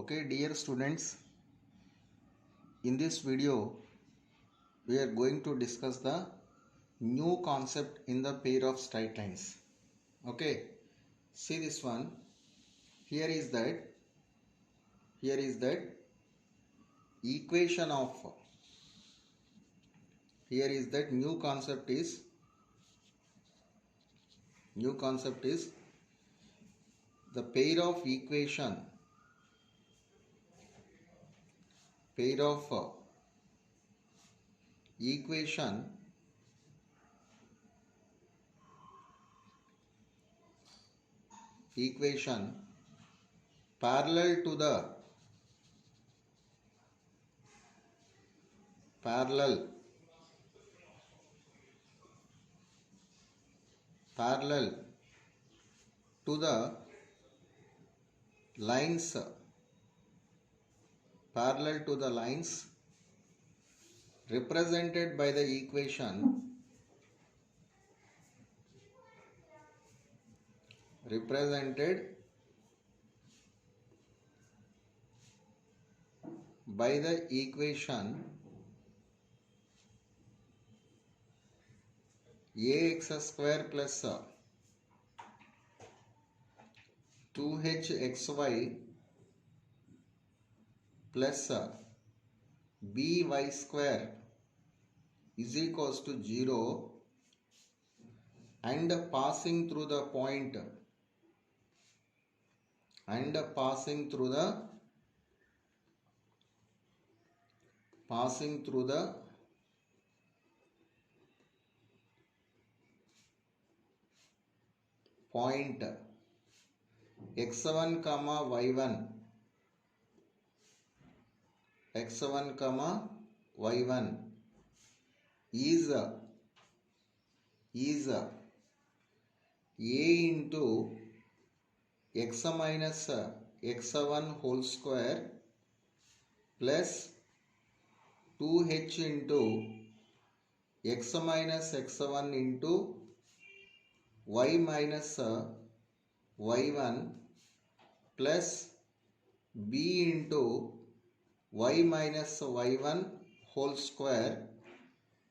Okay, dear students, in this video we are going to discuss the new concept in the pair of straight lines. Okay, see this one. Here is that equation of here is that new concept is the pair of equation equation parallel to the parallel to the lines represented by the equation ax square plus 2hxy plus by square is equals to 0 and passing through the point x1 comma y1 is a into x minus x1 whole square plus 2h into x minus x1 into y minus y1 plus b into y minus y1 whole square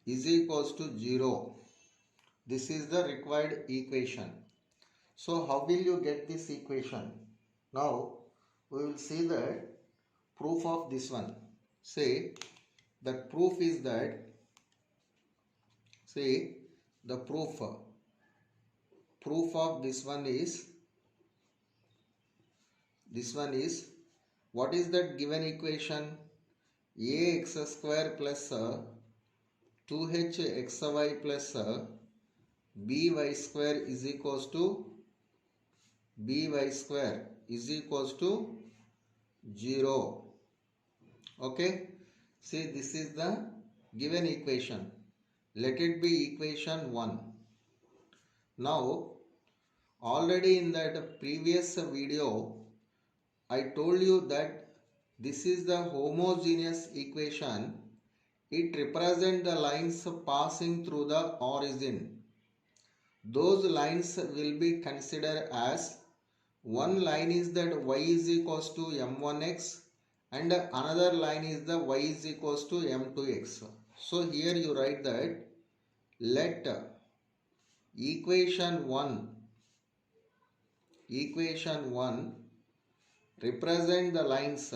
is equals to 0. This is the required equation. So how will you get this equation? Now we will see the proof of this one. Say the proof is that the proof of this one is what is that given equation? Ax square plus 2hxy plus by square is equals to 0. Okay, see, this is the given equation. Let it be equation 1. Now already in that previous video I told you that this is the homogeneous equation. It represents the lines passing through the origin. Those lines will be considered as one line is that y is equals to m1x and another line is the y is equals to m2x. So here you write that let equation 1 represent the lines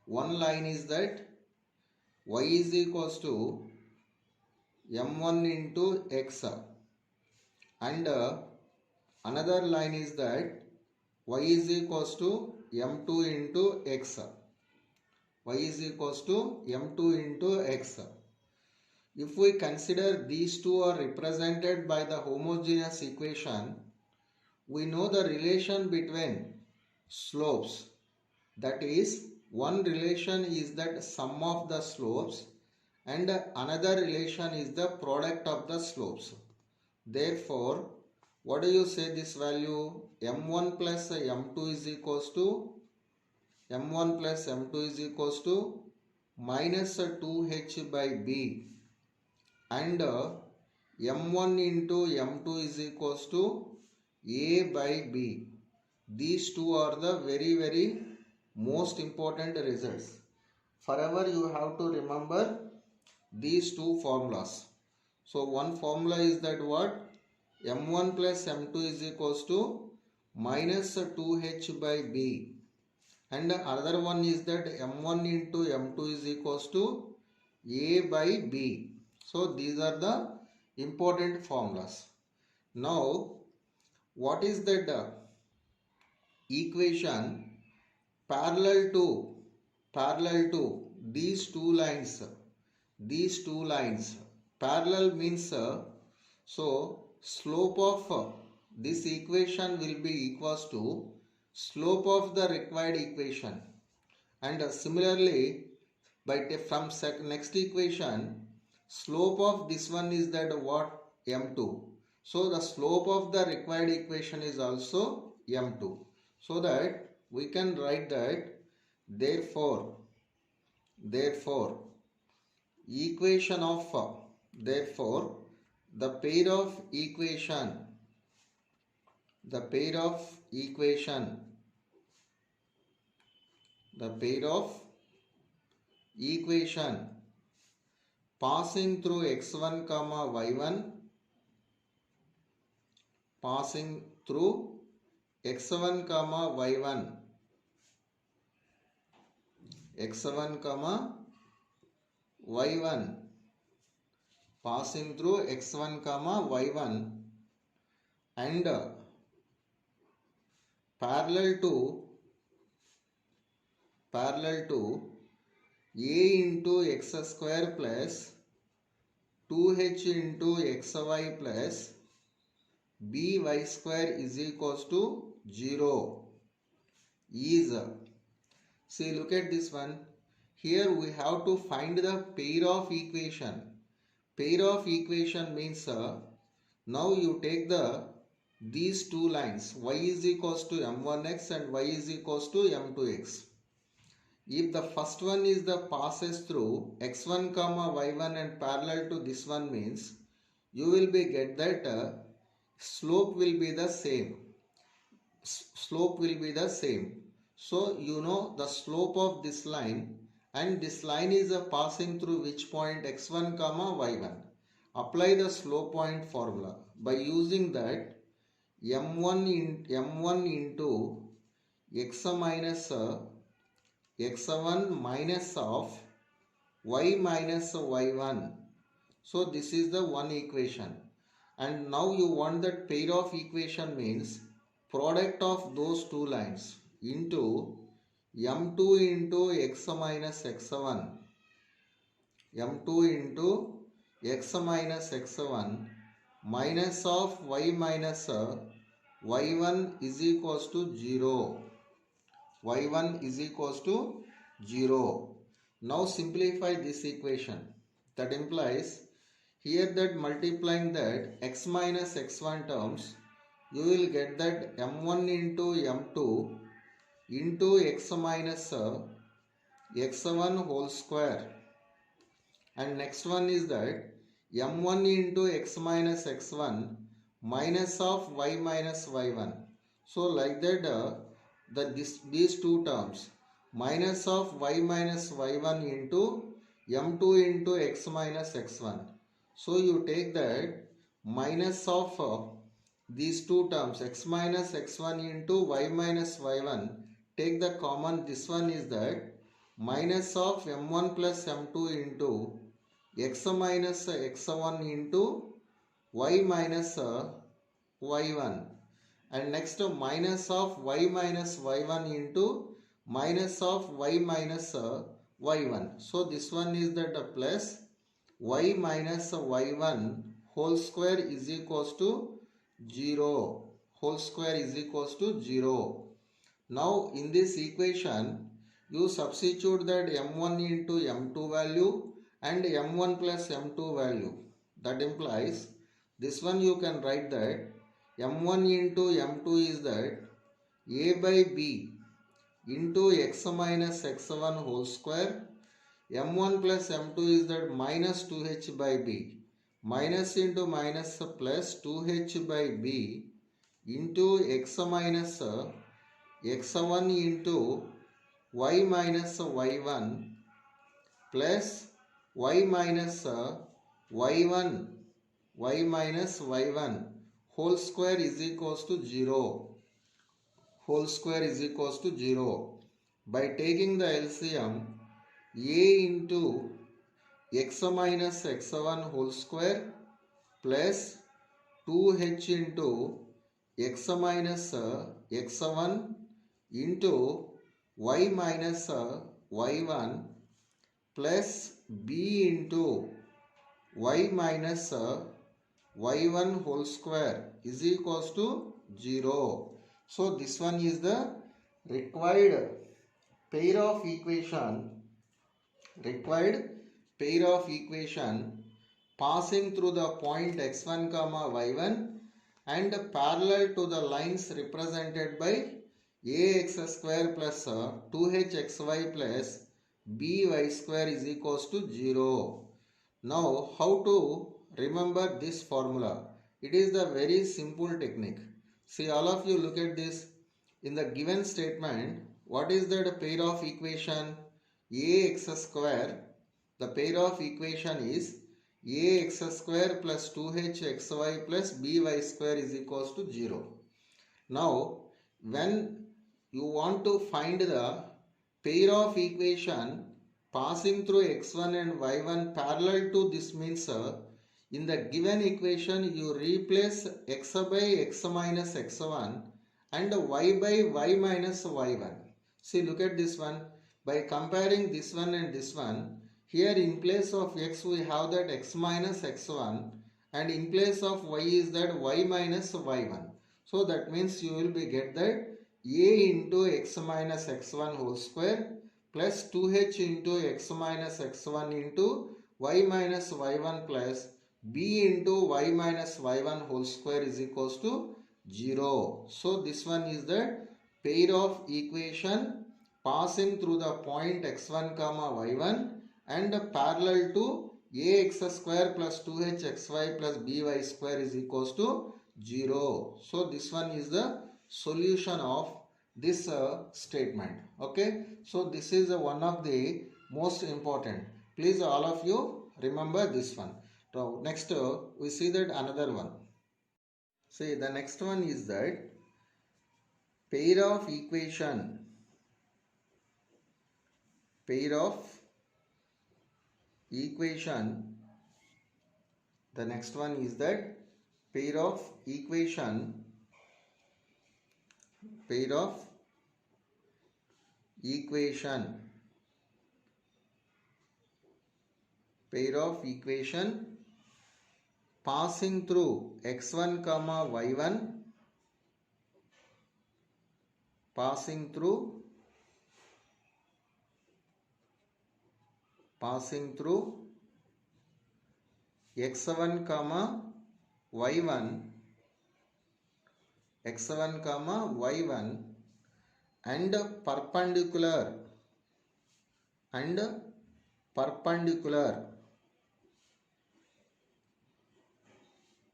one line is that y is equals to m1 into x and another line is that y is equals to m2 into x. If we consider these two are represented by the homogeneous equation, we know the relation between slopes. That is, one relation is that sum of the slopes and another relation is the product of the slopes. Therefore, what do you say this value? m1 plus m2 is equals to minus 2h by b and m1 into m2 is equals to a by b. These two are the very most important results. Forever you have to remember these two formulas. So one formula is that what? m1 plus m2 is equals to minus 2h by b, and another one is that m1 into m2 is equals to a by b. So these are the important formulas. Now what is that equation parallel to these two lines? Parallel means so slope of this equation will be equals to slope of the required equation, and similarly from next equation, slope of this one is that what? m2. So the slope of the required equation is also m2. So that we can write that therefore equation of therefore the pair of equation the pair of equation passing through x1 comma y1 passing through x1 comma y1 passing through x1 comma y1 and parallel to a into x square plus 2h into xy plus by square is equals to 0 is, see, look at this one. Here we have to find the pair of equation. Pair of equation means now you take these two lines, y is equals to m1x and y is equals to m2x. If the first one is the passes through x1 comma y1 and parallel to this one means you will be get that slope will be the same. So you know the slope of this line, and this line is passing through which point? x1 comma y1. Apply the slope point formula by using that m1 into x minus x1 minus of y minus y1. So this is the one equation, and now you want that pair of equation means product of those two lines into m2 into x minus x1 into x minus x1 minus of y minus y1 is equals to 0. y1 is equals to 0. Now simplify this equation. That implies here that multiplying that x minus x1 terms, you will get that m1 into m2 into x minus x1 whole square, and next one is that m1 into x minus x1 minus of y minus y1. So like that these two terms minus of y minus y1 into m2 into x minus x1. So you take that minus of these two terms x minus x1 into y minus y1, take the common, this one is that minus of m1 plus m2 into x minus x1 into y minus y1, and next minus of y minus y1 into minus of y minus y1. So this one is that plus y minus y1 whole square is equals to 0. Now in this equation you substitute that m1 into m2 value and m1 plus m2 value. That implies this one you can write that m1 into m2 is that a by b into x minus x1 whole square. m1 plus m2 is that minus 2h by b. minus into minus plus 2h by b into x minus x1 into y minus y1 plus y minus y1 y minus y1 whole square is equals to 0. Whole square is equals to 0. By taking the LCM, a into x minus x1 whole square plus 2h into x minus x1 into y minus y1 plus b into y minus y1 whole square is equals to 0. So this one is the required pair of equation passing through the point x1 comma y1 and parallel to the lines represented by ax square plus 2hxy plus by square is equals to 0. Now how to remember this formula? It is the very simple technique. See, all of you look at this. In the given statement, what is that pair of equation? Ax square. The pair of equation is ax square plus 2hxy plus by square is equals to 0. Now, when you want to find the pair of equation passing through x1 and y1 parallel to this means in the given equation you replace x by x minus x1 and y by y minus y1. See, look at this one. By comparing this one and this one, here in place of x we have that x minus x1 and in place of y is that y minus y1. So that means you will be get that a into x minus x1 whole square plus 2h into x minus x1 into y minus y1 plus b into y minus y1 whole square is equals to 0. So this one is the pair of equation passing through the point x1 comma y1 and parallel to ax square plus 2hxy plus by square is equals to 0. So this one is the solution of this statement. Okay, so this is one of the most important. Please all of you remember this one. So next we see that another one. See, the next one is that pair of equation the next one is that pair of equation passing through x1 comma y1 passing through x1 comma y1 and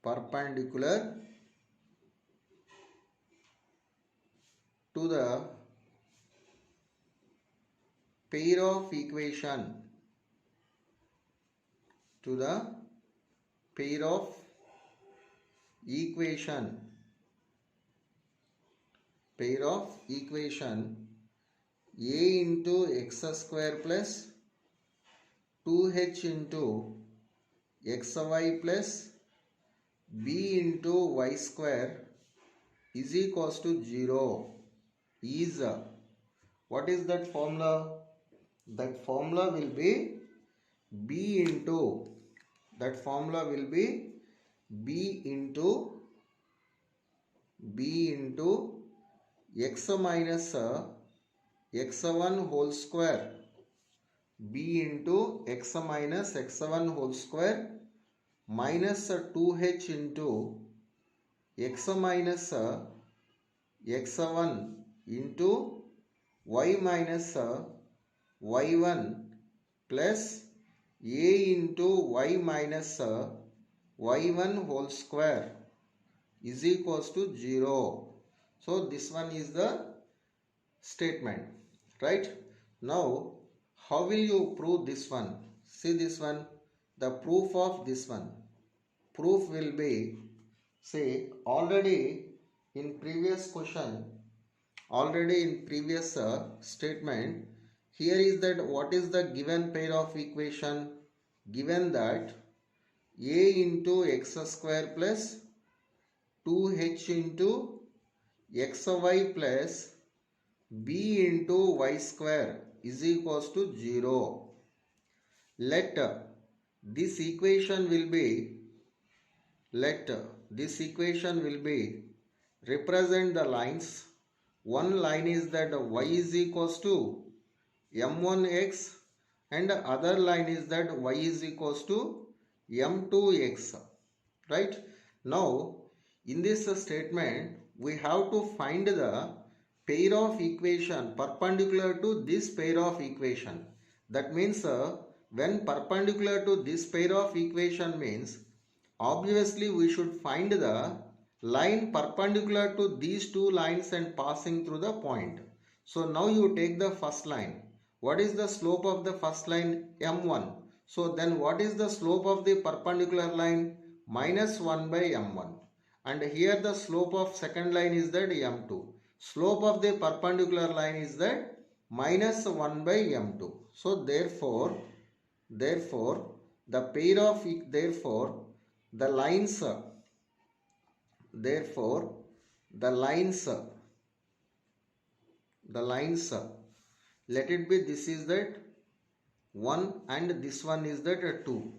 perpendicular to the pair of equation a into x square plus 2h into xy plus b into y square is equals to 0 is what is that formula? That formula will be b into x minus x1 whole square, b into x minus x1 whole square minus 2h into x minus x1 into y minus y1 plus a into y minus y1 whole square is equals to 0. So this one is the statement, right? Now how will you prove this one? See this one, the proof of this one. Proof will be, say, already in previous question, already in previous statement, here is that what is the given pair of equation? Given that a into x square plus 2h into xy plus b into y square is equals to 0. Let this equation will be represent the lines. One line is that y is equals to m1x and other line is that y is equals to m2x, right? Now in this statement we have to find the pair of equation perpendicular to this pair of equation. That means when perpendicular to this pair of equation means obviously we should find the line perpendicular to these two lines and passing through the point. So now you take the first line. What is the slope of the first line? m1. So then what is the slope of the perpendicular line? Minus 1 by m1. And here the slope of second line is that m2. Slope of the perpendicular line is that minus 1 by m2. So therefore the pair of the lines let it be, this is that 1 and this one is that 2.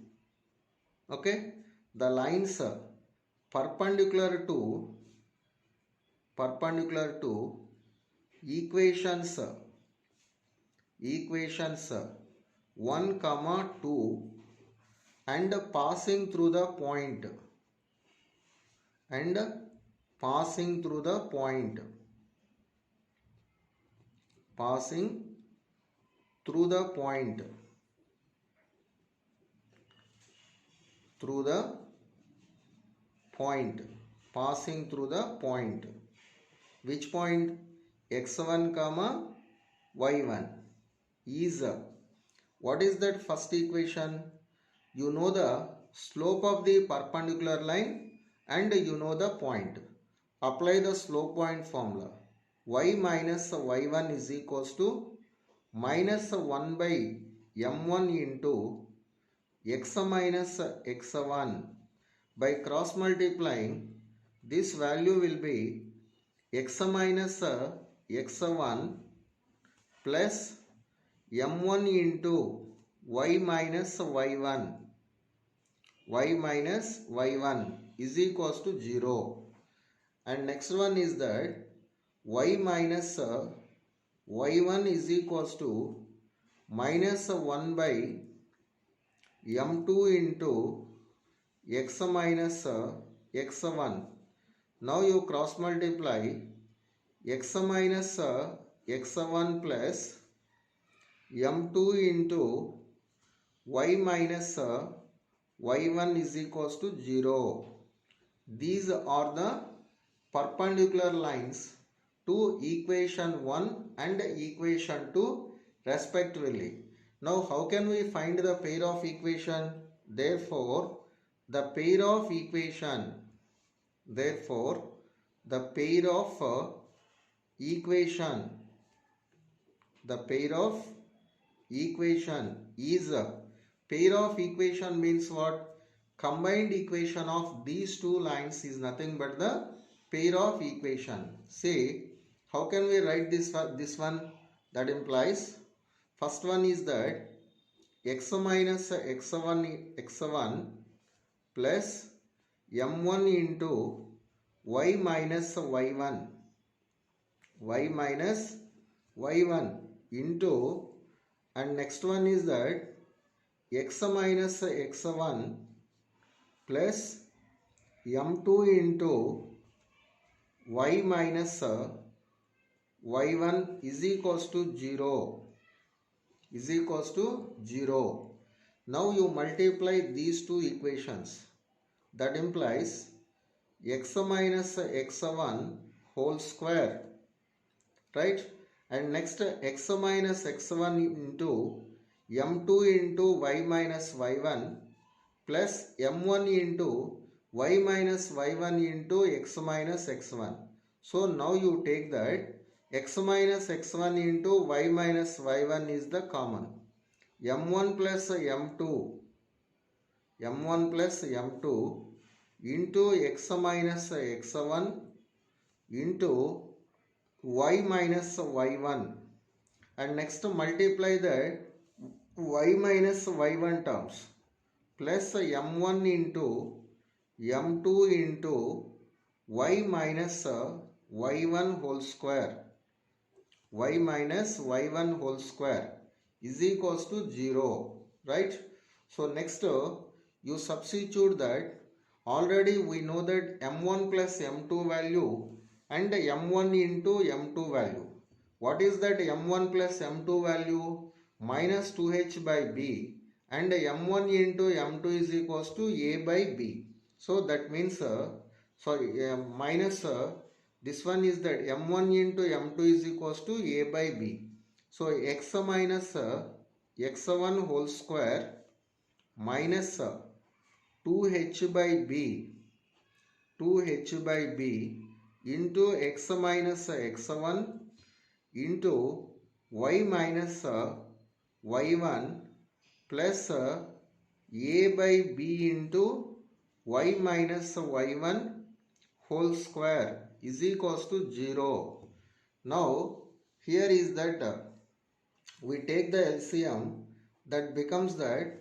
Okay, the lines perpendicular to equations 1 comma 2 and passing through the point passing through the point passing through the point which point? x1 comma y1 is what is that first equation? You know the slope of the perpendicular line and you know the point. Apply the slope point formula. Y minus y1 is equals to minus 1 by m1 into x minus x1. By cross multiplying, this value will be x minus x1 plus m1 into y minus y1 is equals to 0. And next one is that y minus y1 is equals to minus 1 by m2 into x minus x1. Now you cross multiply x minus x1 plus m2 into y minus y1 is equals to 0. These are the perpendicular lines to equation 1 and equation 2 respectively. Now how can we find the pair of equation? Therefore the pair of equation is pair of equation means what? Combined equation of these two lines is nothing but the pair of equation. Say, how can we write this one? That implies first one is that x minus x1 plus m1 into y minus y1 into, and next one is that x minus x1 plus m2 into y minus y1 is equals to 0. Now you multiply these two equations. That implies x minus x1 whole square, right? And next x minus x1 into m2 into y minus y1 plus m1 into y minus y1 into x minus x1. So now you take that x minus x1 into y minus y1 is the common. m1 plus m2 into x minus x1 into y minus y1, and next multiply that y minus y1 terms plus m1 into m2 into y minus y1 whole square, y minus y1 whole square is equals to 0, right? So next you substitute that. Already we know that m1 plus m2 value and m1 into m2 value. What is that m1 plus m2 value? Minus 2h by b, and m1 into m2 is equals to a by b. So that means minus this one is that m1 into m2 is equals to a by b. So x minus x1 whole square minus 2h by b into x minus x1 into y minus y1 plus a by b into y minus y1 whole square is equals to 0. Now here is that we take the LCM, that becomes that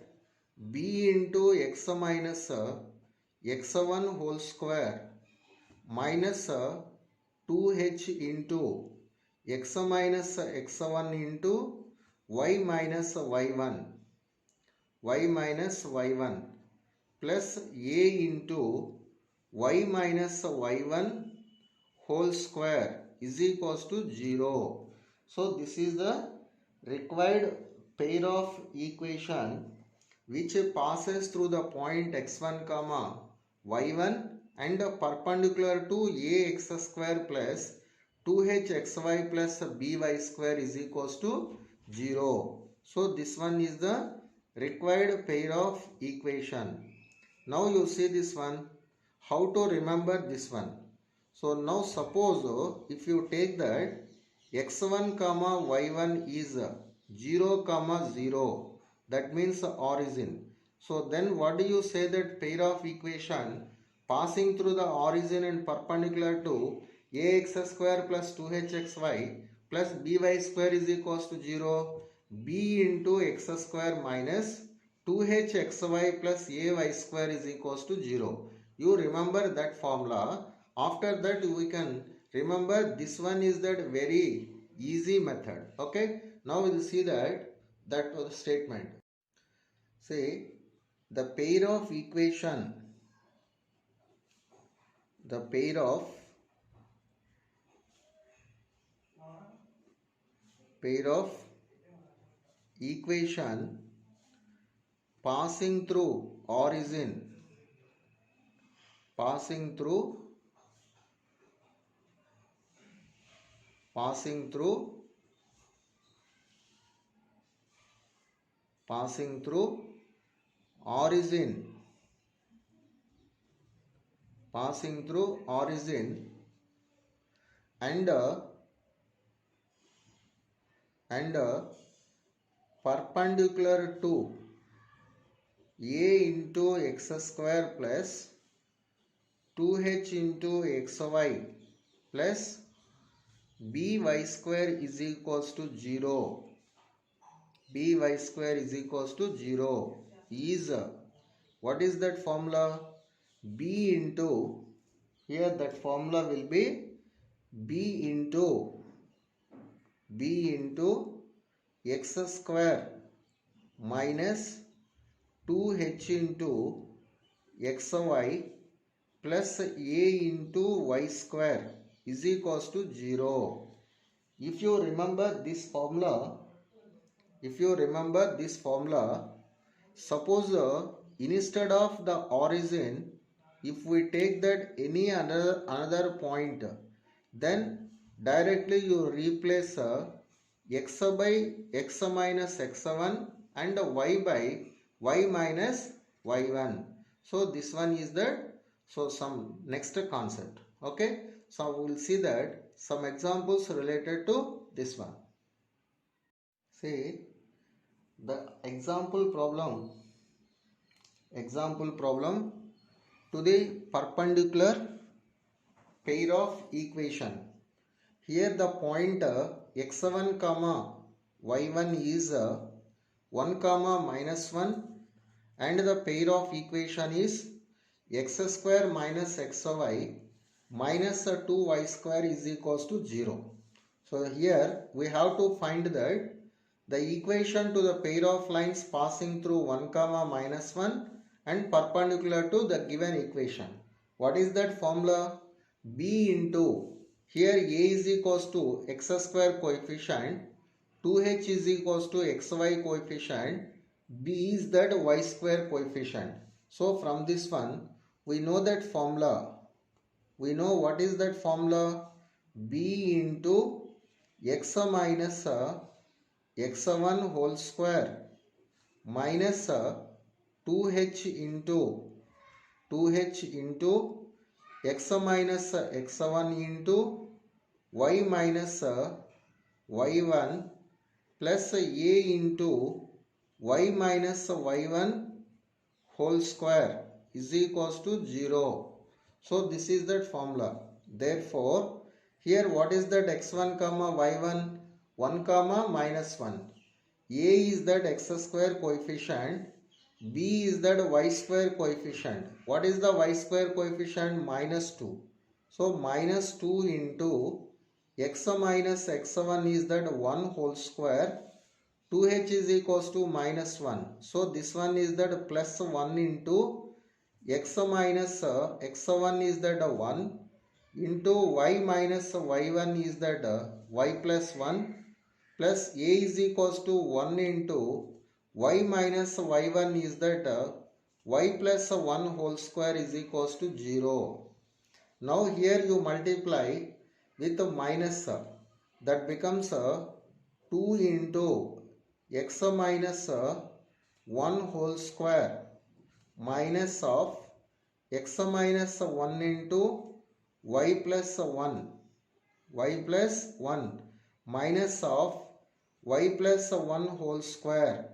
b into x minus x1 whole square minus 2h into x minus x1 into y minus y1 plus a into y minus y1 whole square is equals to 0. So this is the required pair of equation which passes through the point x1 comma y1 and perpendicular to ax square plus 2hxy plus by square is equals to 0. So this one is the required pair of equation. Now you see this one, how to remember this one. So now suppose if you take that x1 comma y1 is 0 comma 0, that means origin. So then what do you say, that pair of equation passing through the origin and perpendicular to ax square plus 2hxy plus by square is equals to 0, b into x square minus 2hxy plus ay square is equals to 0. You remember that formula. After that we can remember this one is that very easy method. Okay, now we'll see that statement. Say the pair of equation, equation passing through origin, passing through origin and perpendicular to a into x square plus 2h into xy plus by square is equals to 0. By square is equals to 0 is what is that formula? B into, here that formula will be b into x square minus 2h into xy plus a into y square is equals to 0. If you remember this formula, suppose instead of the origin if we take that any another point, then directly you replace x by x minus x1 and y by y minus y1. So this one is the some next concept. Okay, so we will see that some examples related to this one. See the example problem to the perpendicular pair of equation. Here the point x1 comma y1 is 1 comma minus 1 and the pair of equation is x square minus xy minus 2y square is equals to 0. So here we have to find that the equation to the pair of lines passing through 1 comma minus 1 and perpendicular to the given equation. What is that formula? B into, here A is equals to x square coefficient, 2h is equals to xy coefficient, B is that y square coefficient. So from this one we know that formula. We know what is that formula? B into x minus x1 whole square minus 2h into x minus x1 into y minus y1 plus a into y minus y1 whole square is equals to 0. So this is that formula. Therefore, here what is that x1 comma y1? 1 comma minus 1. A is that x square coefficient. B is that y square coefficient. What is the y square coefficient? Minus 2. So minus 2 into x minus x1 is that 1 whole square. 2h is equals to minus 1. So this one is that plus 1 into x minus x1 is that 1 into y minus y1 is that y plus 1 plus a is equals to 1 into y minus y1 is that y plus 1 whole square is equals to 0. Now here you multiply with a minus, that becomes 2 into x minus 1 whole square minus of x minus 1 into y plus 1 minus of y plus 1 whole square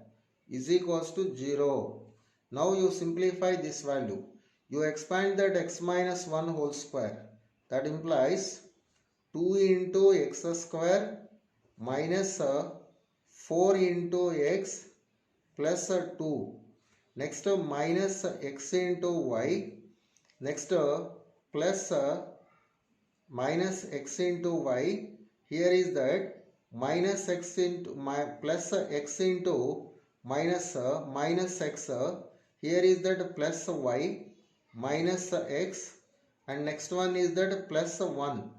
is equals to 0. Now you simplify this value. You expand that x minus 1 whole square. That implies 2 into x square minus 4 into x plus 2. Next minus x into y. Next plus minus x into y. Here is that minus x into plus x into minus x. Here is that plus y minus x, and next one is that plus 1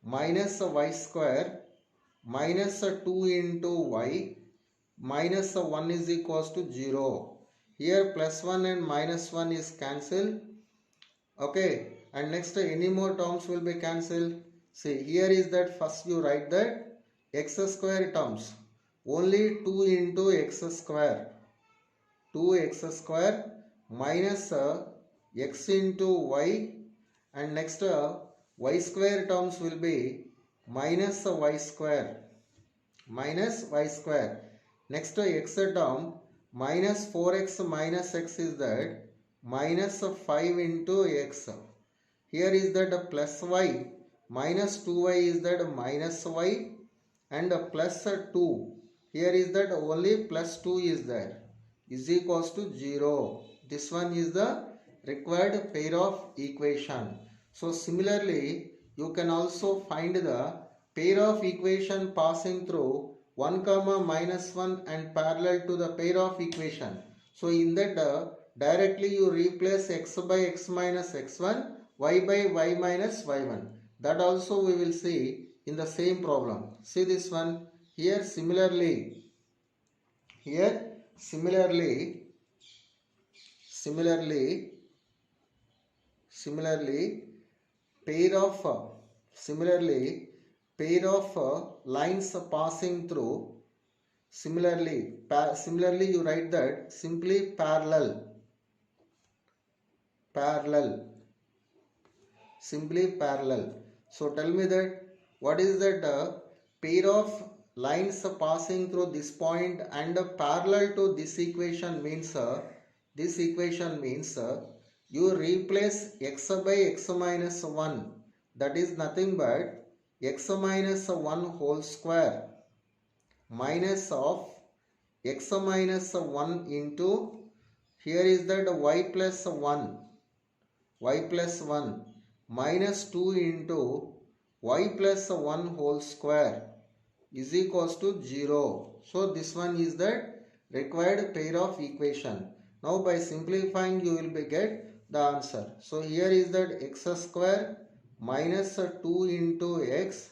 minus y square minus 2 into y minus 1 is equals to 0. Here plus 1 and minus 1 is cancelled. Okay, and next any more terms will be cancelled. See, here is that first you write that x square terms. Only 2 into x square. 2x square minus x into y, and next y square terms will be minus y square. Next x term minus 4x minus x is that minus 5 into x. Here is that plus y minus 2y is that minus y, and plus 2. Here is that only plus 2 is there, is equals to 0. This one is the required pair of equation. So similarly, you can also find the pair of equation passing through 1 comma minus 1 and parallel to the pair of equation. So in that directly you replace x by x minus x1, y by y minus y1. That also we will see in the same problem. See this one. Here similarly Similarly pair of lines passing through. Similarly you write that simply parallel simply parallel. So tell me that what is that pair of lines passing through this point and parallel to this equation means you replace x by x minus 1, that is nothing but x minus 1 whole square minus of x minus 1 into, here is that y plus 1 minus 2 into y plus 1 whole square is equals to 0. So this one is the required pair of equation. Now by simplifying you will be get the answer. So here is that x square minus 2 into x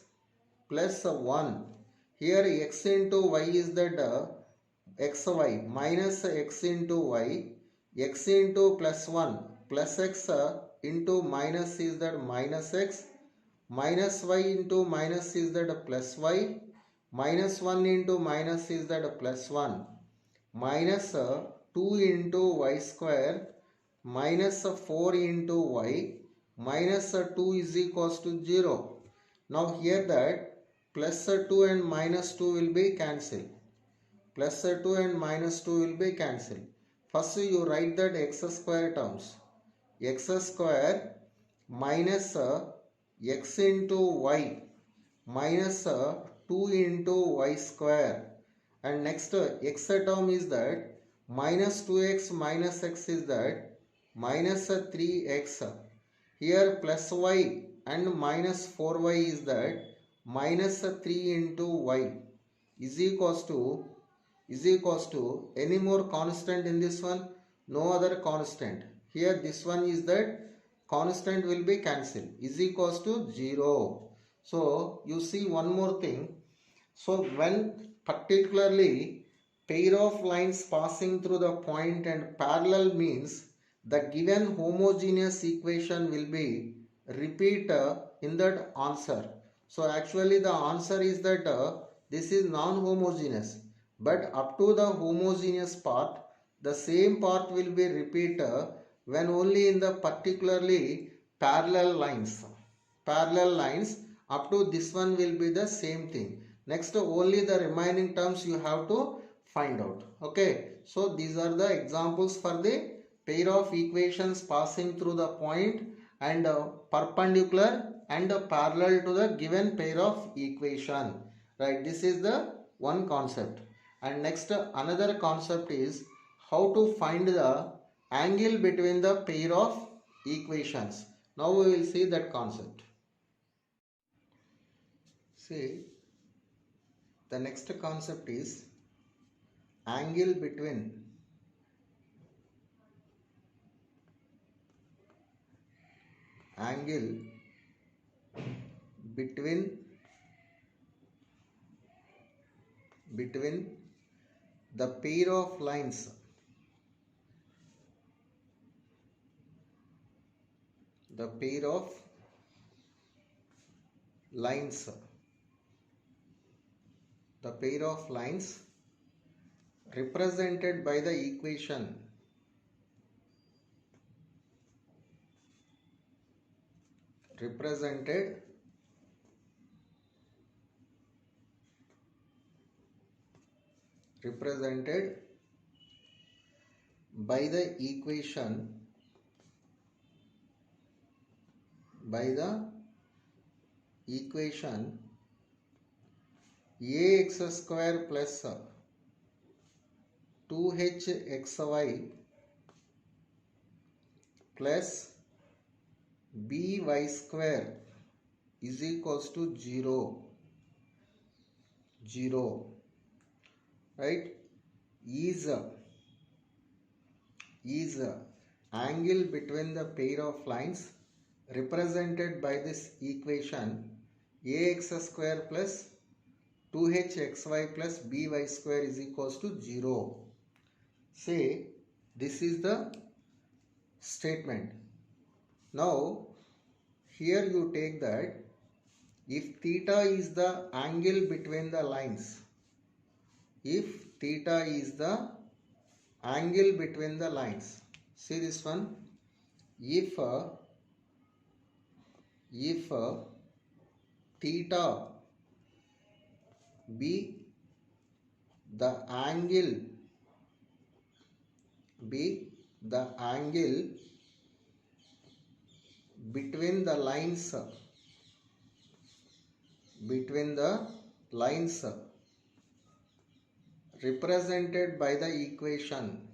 plus 1. Here x into y is that xy minus x into y, x into plus 1 plus x into minus is that minus x, minus y into minus is that plus y, minus 1 into minus is that plus 1, minus 2 into y square minus 4 into y minus 2 is equals to 0. Now here that plus 2 and minus 2 will be cancelled. Plus 2 and minus 2 will be cancelled. First you write that x square terms. X square minus x into y minus 2 into y square, and next x term is that minus 2x minus x is that minus 3x. Here plus y and minus 4y is that minus 3 into y is equals to any more constant in this one? No other constant. Here this one is that constant will be cancelled, is equals to 0. So you see one more thing. So when particularly pair of lines passing through the point and parallel means the given homogeneous equation will be repeat in that answer. So actually the answer is that this is non-homogeneous, but up to the homogeneous part the same part will be repeat when only in the particularly parallel lines up to this one will be the same thing. Next only the remaining terms you have to find out. Okay, so these are the examples for the pair of equations passing through the point and perpendicular and parallel to the given pair of equation, right? This is the one concept. And next another concept is how to find the angle between the pair of equations. Now we will see that concept. See, the next concept is angle between the pair of lines represented by the equation by the equation ax square plus 2hxy plus by square is equals to 0, right? Is angle between the pair of lines represented by this equation ax square plus 2hxy plus by square is equals to 0. Say this is the statement. Now here you take that if theta is the angle between the lines, if theta is the angle between the lines, see this one, if theta be the angle between the lines represented by the equation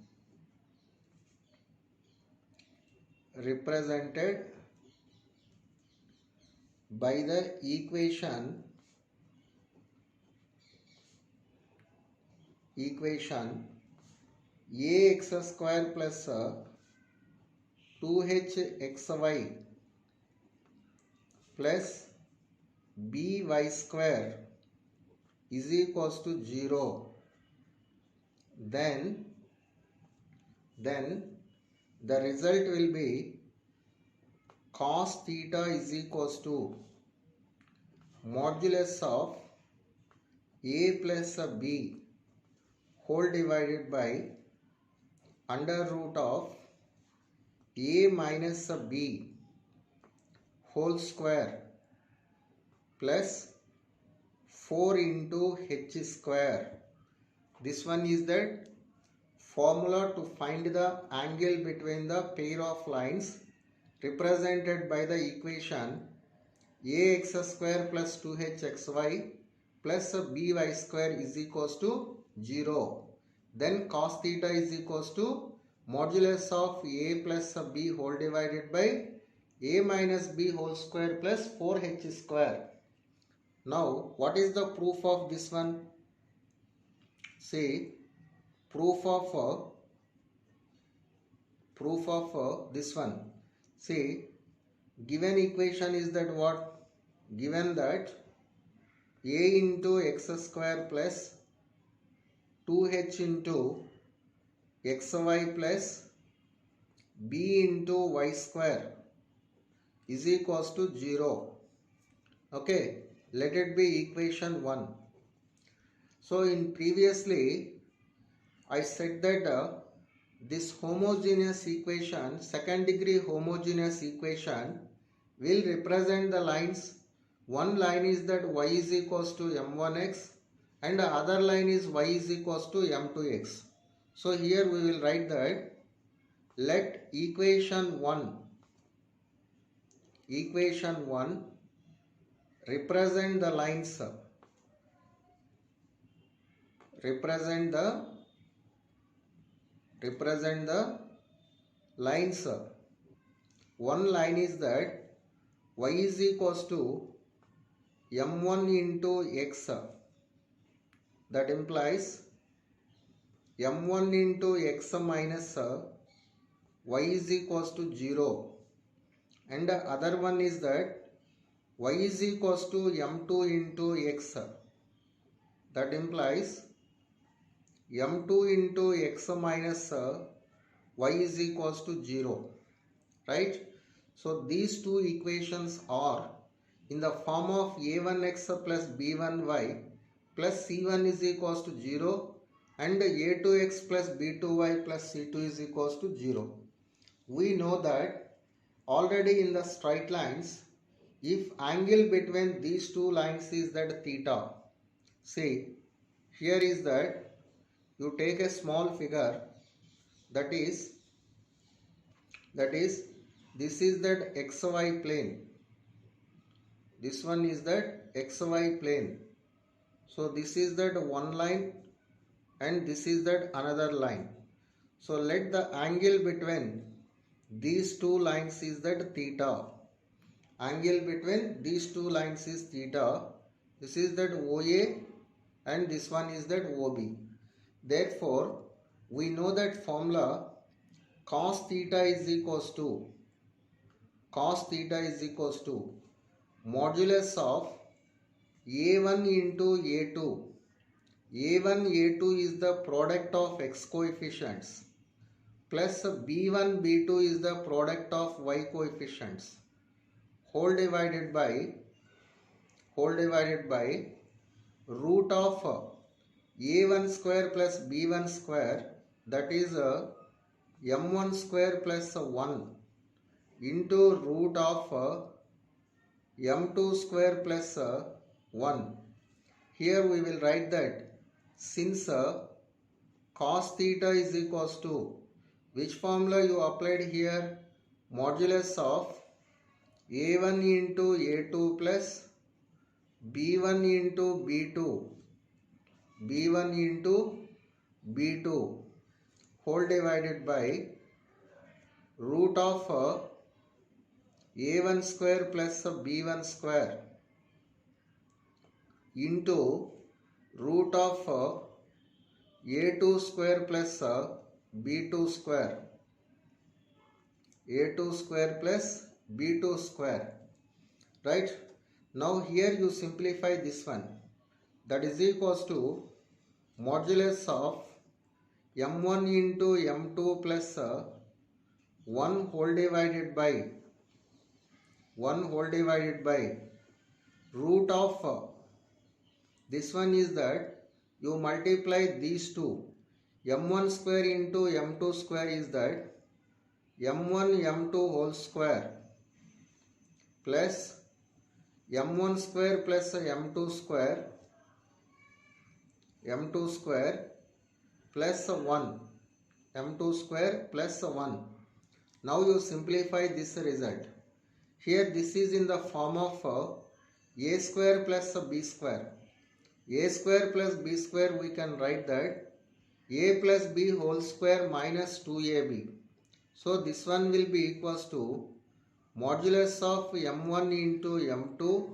ax square plus 2hxy plus by square is equals to 0, then the result will be cos theta is equals to modulus of a plus b whole divided by under root of a minus b whole square plus 4 into h square. This one is that formula to find the angle between the pair of lines represented by the equation ax square plus 2hxy plus by square is equals to 0. Then cos theta is equals to modulus of a plus b whole divided by a minus b whole square plus 4h square. Now what is the proof of this one? See, proof of this one. See, given equation is that what? Given that a into x square plus 2h into xy plus b into y square is equals to 0. Okay, let it be equation 1. So in previously I said that this homogeneous equation, second degree homogeneous equation, will represent the lines. One line is that y is equals to m1x and the other line is y is equals to m2x. So here we will write that let equation 1 represent the lines, represent the lines. One line is that y is equals to m1 into x, that implies m1 into x minus y is equals to 0, and the other one is that y is equals to m2 into x, that implies m2 into x minus y is equals to 0, right? So these two equations are in the form of a1x plus b1y plus c1 is equals to 0 and a2x plus b2y plus c2 is equals to 0. We know that already in the straight lines, if angle between these two lines is that theta, see here is that you take a small figure, that is this is that xy plane, this one is that xy plane. So this is that one line and this is that another line. So let the angle between these two lines is that theta. Angle between these two lines is theta. This is that OA and this one is that OB. Therefore, we know that formula cos theta is equals to modulus of a1 into a2. a1 a2 is the product of x coefficients. plus b1 b2 is the product of y coefficients whole divided by root of a1 square plus b1 square, that is m1 square plus 1 into root of m2 square plus 1. Here we will write that since cos theta is equals to, which formula you applied here, modulus of a1 into a2 plus b1 into b2 whole divided by root of a1 square plus b1 square into root of a2 square plus b2 square, a2 square plus b2 square, right? Now here you simplify this one, that is equals to modulus of m1 into m2 plus 1 whole divided by root of this one is that you multiply these two, m1 square into m2 square is that m1 m2 whole square plus m1 square plus m2 square plus 1, m2 square plus 1. Now you simplify this result. Here this is in the form of a square plus b square. A square plus b square, we can write that a plus b whole square minus 2ab. So this one will be equals to modulus of m1 into m2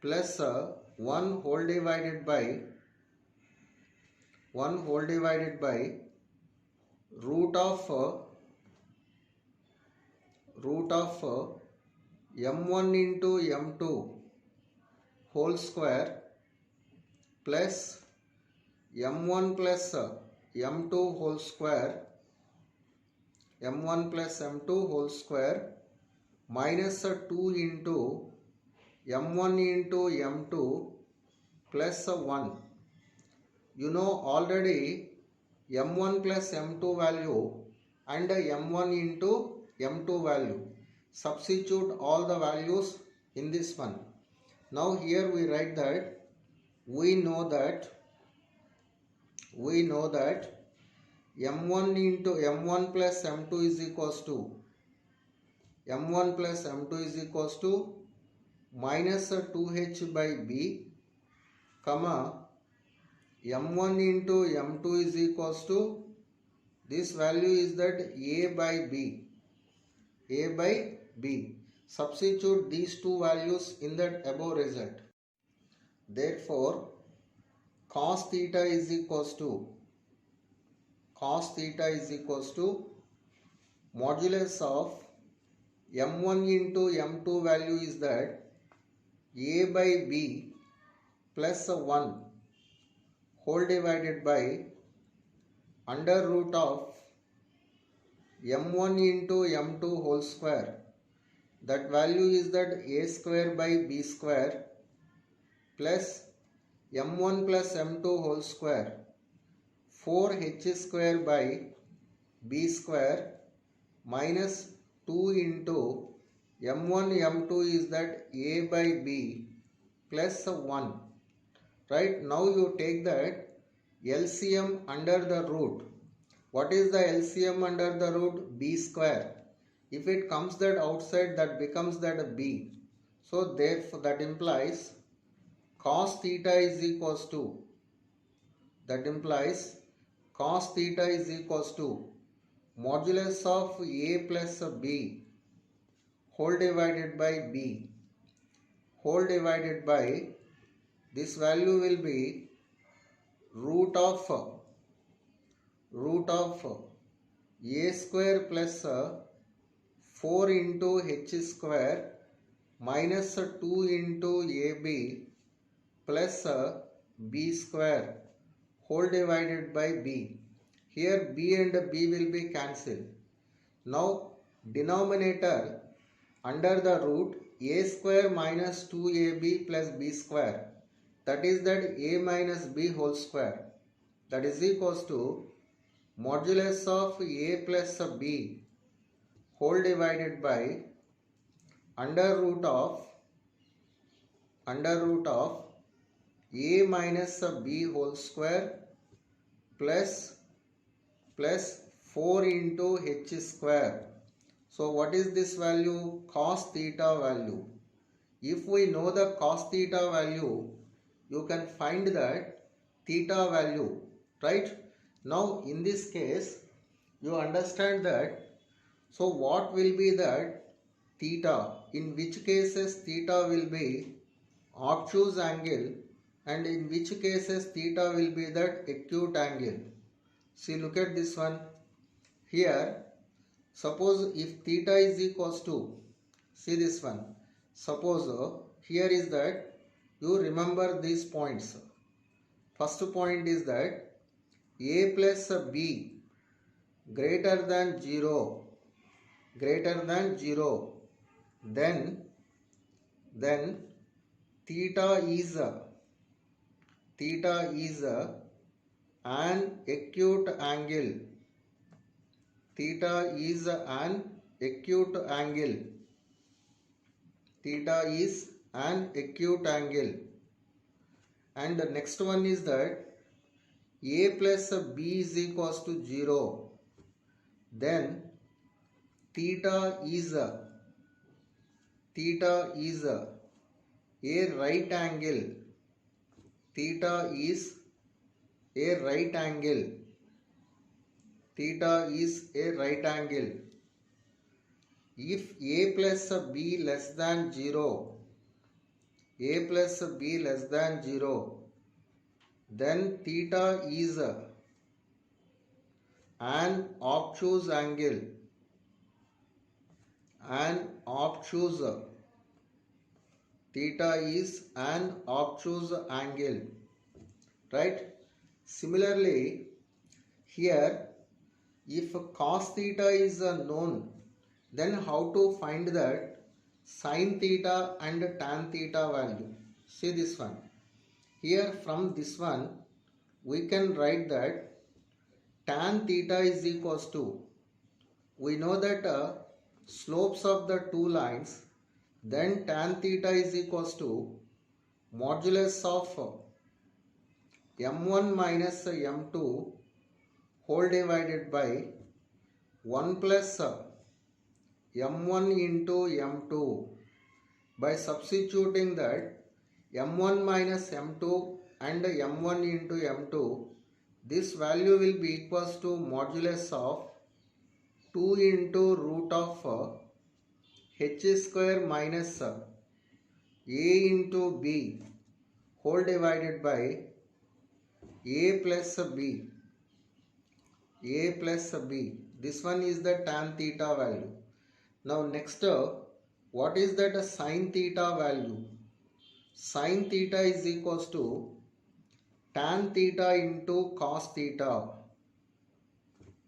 plus 1 whole divided by root of m1 into m2 whole square plus m1 plus m2 whole square, minus 2 into m1 into m2 plus 1. You know already m1 plus m2 value and m1 into m2 value. Substitute all the values in this one. Now here we write that we know that m1 into m1 plus m2 is equals to minus 2h by b, comma m1 into m2 is equals to, this value is that a by b. Substitute these two values in that above result. Therefore cos theta is equals to modulus of m1 into m2 value is that a by b plus 1 whole divided by under root of m1 into m2 whole square. That value is that a square by b square plus m1 plus m2 whole square, 4h square by b square minus 2 into m1 m2 is that a by b plus 1. Right, now you take that LCM under the root. What is the LCM under the root? B square. If it comes that outside, that becomes that b. So therefore that implies cos theta is equals to, modulus of a plus b whole divided by this value will be root of a square plus 4 into h square minus 2 into ab plus b square whole divided by b. Here b and b will be cancelled. Now denominator under the root a square minus 2ab plus b square, that is that a minus b whole square, that is equals to modulus of a plus b whole divided by under root of a minus b whole square plus 4 into h square. So what is this value? Cos theta value. If we know the cos theta value, you can find that theta value, right? Now in this case, you understand that. So what will be that theta? In which cases theta will be obtuse angle, and in which cases theta will be that acute angle. See, look at this one. Here, suppose if theta is equals to, see this one. Suppose here is that you remember these points. First point is that a plus b greater than 0, then theta is an acute angle. Theta is an acute angle. Theta is an acute angle. And the next one is that a plus b is equals to 0. Then theta is a right angle. Theta is a right angle. Theta is a right angle. If a plus b less than 0, then theta is an obtuse angle. Theta is an obtuse angle, right? Similarly, here if cos theta is known, then how to find that sin theta and tan theta value? See this one. Here from this one we can write that tan theta is equals to, we know that slopes of the two lines, then tan theta is equals to modulus of m1 minus m2 whole divided by 1 plus m1 into m2. By substituting that m1 minus m2 and m1 into m2, this value will be equals to modulus of 2 into root of h square minus a into b whole divided by a plus b. This one is the tan theta value. Now next, what is that sin theta value? Sin theta is equals to tan theta into cos theta.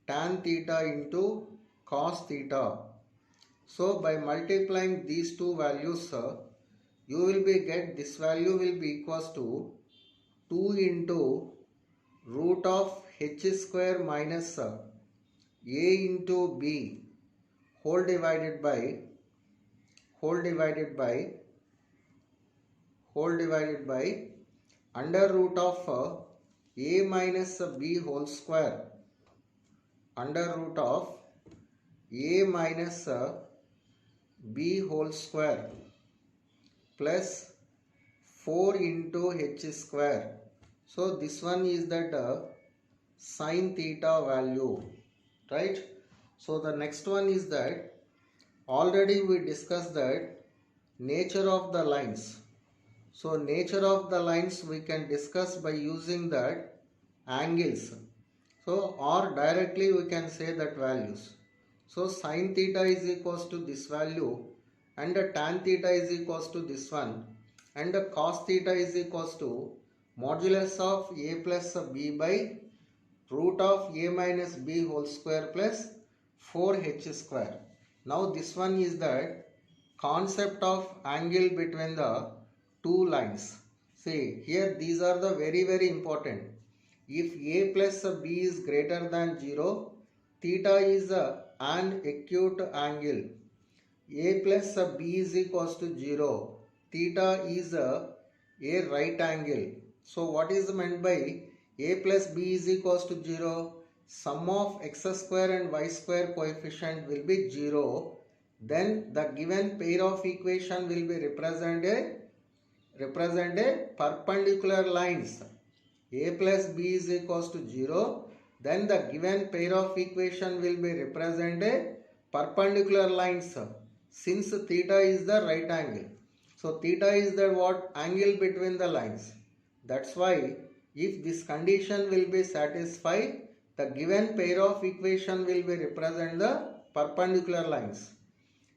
Tan theta into cos theta. So by multiplying these two values, you will be get this value will be equals to 2 into root of h square minus a into b whole divided by under root of a minus b whole square, under root of a minus b whole square plus 4 into h square. So this one is that sin theta value, right? So the next one is that already we discussed that nature of the lines. So nature of the lines we can discuss by using that angles. So or directly we can say that values. So sin theta is equals to this value, and tan theta is equals to this one, and cos theta is equals to modulus of a plus b by root of a minus b whole square plus 4h square. Now this one is the concept of angle between the two lines. See here, these are the very important. If a plus b is greater than 0, theta is an acute angle. A plus b is equals to 0. Theta is a right angle. So what is meant by a plus b is equals to 0? Sum of x square and y square coefficient will be 0. Then the given pair of equation will be represented perpendicular lines. A plus b is equals to 0. Then the given pair of equation will be represented perpendicular lines. Since theta is the right angle. So theta is the what? Angle between the lines. That's why if this condition will be satisfied, the given pair of equation will be represent the perpendicular lines.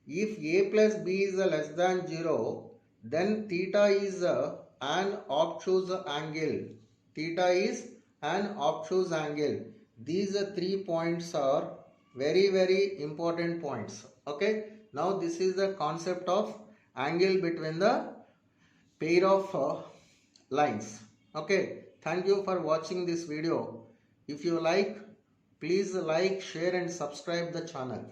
If a plus b is less than 0, then theta is an obtuse angle. Theta is an obtuse angle. These 3 points are very important points. Okay. Now this is the concept of angle between the pair of lines. Okay. Thank you for watching this video. If you like, please like, share and subscribe the channel.